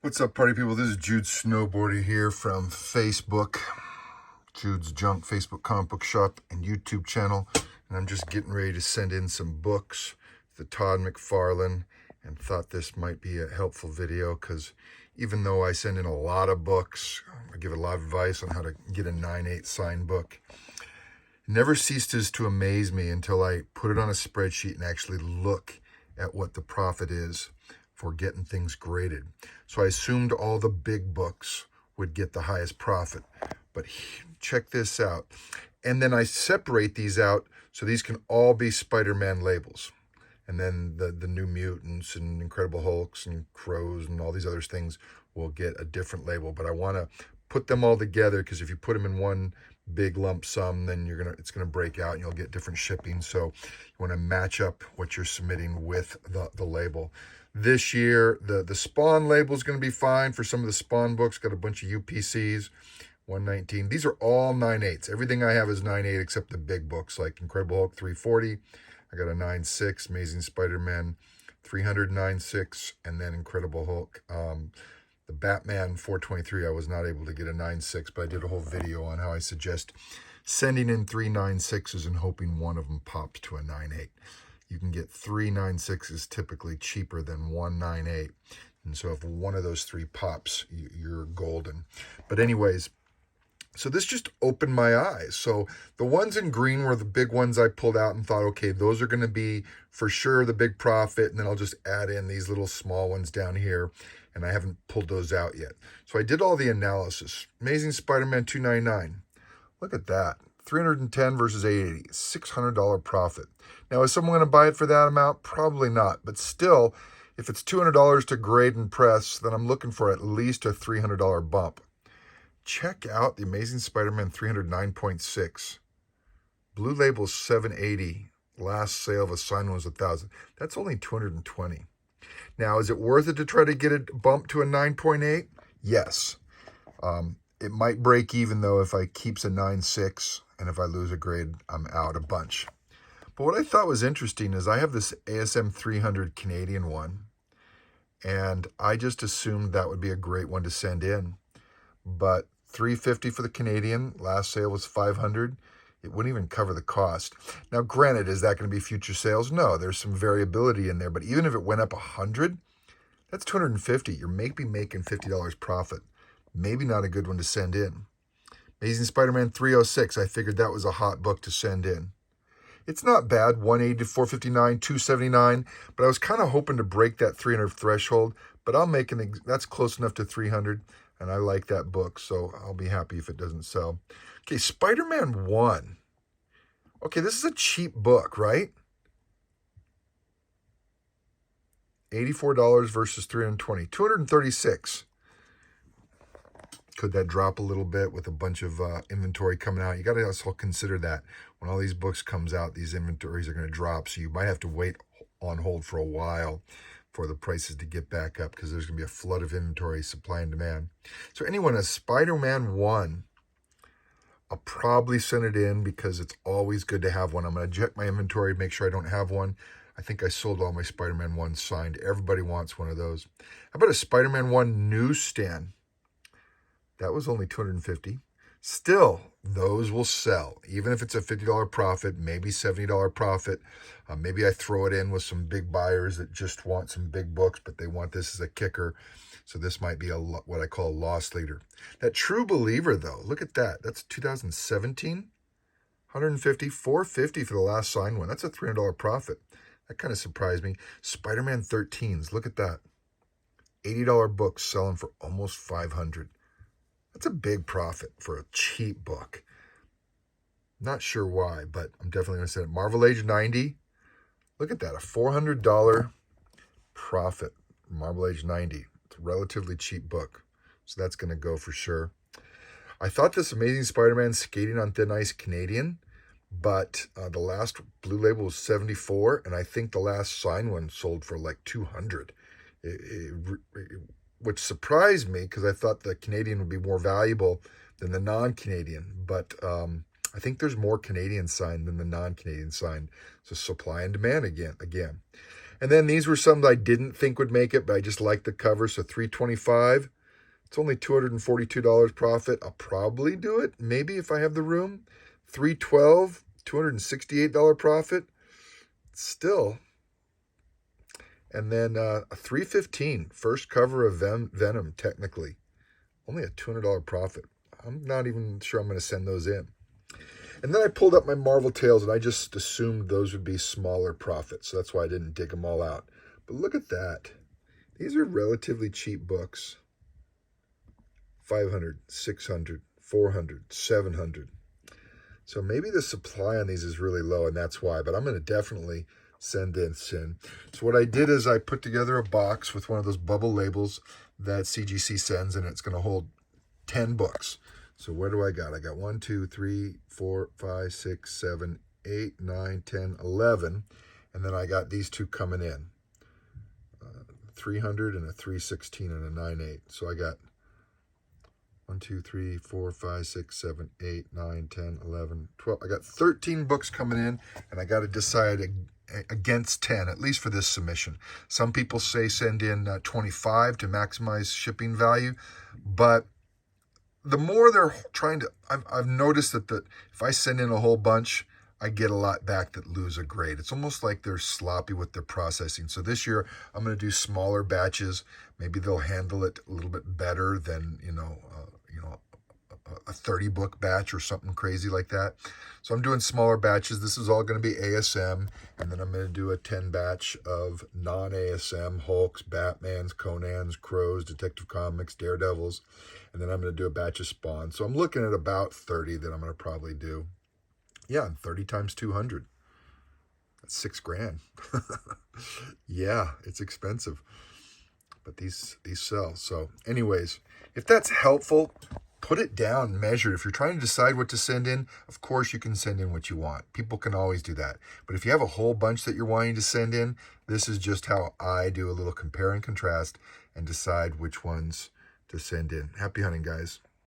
What's up, party people? This is Jude Snowboarder here from Facebook, Jude's Junk Facebook comic book shop and YouTube channel. And I'm just getting ready to send in some books to Todd McFarlane and thought this might be a helpful video because even though I send in a lot of books, I give a lot of advice on how to get a 9/8 signed book. It never ceases to amaze me until I put it on a spreadsheet and actually look at what the profit is for getting things graded. So I assumed all the big books would get the highest profit. But check this out. And then I separate these out so these can all be Spider-Man labels. And then the New Mutants and Incredible Hulks and Crows and all these other things will get a different label. But I want to put them all together because if you put them in one big lump sum, then it's gonna break out and you'll get different shipping. So you want to match up what you're submitting with the label. This year, the Spawn label is going to be fine for some of the Spawn books. Got a bunch of UPCs, 119. These are all 9/8s. Everything I have is 9/8 except the big books like Incredible Hulk 340. I got a 9/6, Amazing Spider-Man 300 9/6, and then Incredible Hulk. The Batman 423, I was not able to get a 9/6, but I did a whole video on how I suggest sending in 3 9/6s and hoping one of them pops to a 9/8. You can get 3 9/6s typically cheaper than 1 9/8. And so if one of those three pops, you're golden. But anyways, so this just opened my eyes. So the ones in green were the big ones I pulled out and thought, okay, those are going to be for sure the big profit. And then I'll just add in these little small ones down here. And I haven't pulled those out yet. So I did all the analysis. Amazing Spider-Man 299. Look at that. 310 versus 880, $600 profit. Now, is someone going to buy it for that amount? Probably not. But still, if it's $200 to grade and press, then I'm looking for at least a $300 bump. Check out the Amazing Spider-Man 309.6. Blue label 780. Last sale of a signed one was 1,000. That's only 220. Now, is it worth it to try to get it bumped to a 9.8? Yes. It might break even, though, if I keeps a 9.6, and if I lose a grade, I'm out a bunch. But what I thought was interesting is I have this ASM 300 Canadian one, and I just assumed that would be a great one to send in. But $350 for the Canadian, last sale was $500. It wouldn't even cover the cost. Now, granted, is that going to be future sales? No, there's some variability in there. But even if it went up $100, that's $250. You're maybe making $50 profit. Maybe not a good one to send in. Amazing Spider-Man 306. I figured that was a hot book to send in. It's not bad, 180 to 459, 279. But I was kind of hoping to break that 300 threshold. But that's close enough to 300. And I like that book, so I'll be happy if it doesn't sell. Okay, Spider-Man 1. Okay, this is a cheap book, right? $84 versus $320. $236. Could that drop a little bit with a bunch of inventory coming out? You got to also consider that when all these books comes out, these inventories are going to drop. So you might have to wait on hold for a while for the prices to get back up because there's going to be a flood of inventory, supply and demand. So anyone, a Spider-Man 1, I'll probably send it in because it's always good to have one. I'm going to check my inventory, make sure I don't have one. I think I sold all my Spider-Man 1s signed. Everybody wants one of those. How about a Spider-Man 1 newsstand? That was only $250. Still, those will sell. Even if it's a $50 profit, maybe $70 profit. Maybe I throw it in with some big buyers that just want some big books, but they want this as a kicker. So this might be what I call a loss leader. That True Believer, though, look at that. That's 2017. $150, $450 for the last signed one. That's a $300 profit. That kind of surprised me. Spider-Man 13s, look at that. $80 books selling for almost $500. That's a big profit for a cheap book. Not sure why, but I'm definitely going to say it. Marvel Age 90. Look at that, a $400 profit. Marvel Age 90. It's a relatively cheap book, so that's going to go for sure. I thought this Amazing Spider-Man Skating on Thin Ice Canadian, but the last blue label was $74, and I think the last signed one sold for like $200. Which surprised me because I thought the Canadian would be more valuable than the non-Canadian. But I think there's more Canadian signed than the non-Canadian signed. So supply and demand again. And then these were some that I didn't think would make it, but I just liked the cover. So $325. It's only $242 profit. I'll probably do it, maybe if I have the room. $312, $268 profit. Still. And then a $315, first cover of Venom, technically. Only a $200 profit. I'm not even sure I'm going to send those in. And then I pulled up my Marvel Tales, and I just assumed those would be smaller profits. So that's why I didn't dig them all out. But look at that. These are relatively cheap books. 500, 600, 400, 700. So maybe the supply on these is really low, and that's why. But I'm going to definitely send in sin. So what I did is I put together a box with one of those bubble labels that CGC sends, and it's going to hold 10 books. So where do I got? I got 1, 2, 3, 4, 5, 6, 7, 8, 9, 10, 11. And then I got these two coming in. 300 and a 316 and a 98. So I got 1, 2, 3, 4, 5, 6, 7, 8, 9, 10, 11, 12. I got 13 books coming in, and I got to decide against 10, at least for this submission. Some people say send in 25 to maximize shipping value, but the more they're trying to, I've noticed that if I send in a whole bunch, I get a lot back that lose a grade. It's almost like they're sloppy with their processing. So this year, I'm going to do smaller batches. Maybe they'll handle it a little bit better than, a 30-book batch or something crazy like that. So I'm doing smaller batches. This is all going to be ASM, and then I'm going to do a 10 batch of non-ASM, Hulks, Batmans, Conans, Crows, Detective Comics, Daredevils, and then I'm going to do a batch of Spawn. So I'm looking at about 30 that I'm going to probably do. Yeah, and 30 times 200. That's $6,000. Yeah, it's expensive, but these sell. So anyways, if that's helpful, put it down, measure it. If you're trying to decide what to send in, of course you can send in what you want. People can always do that. But if you have a whole bunch that you're wanting to send in, this is just how I do a little compare and contrast and decide which ones to send in. Happy hunting, guys.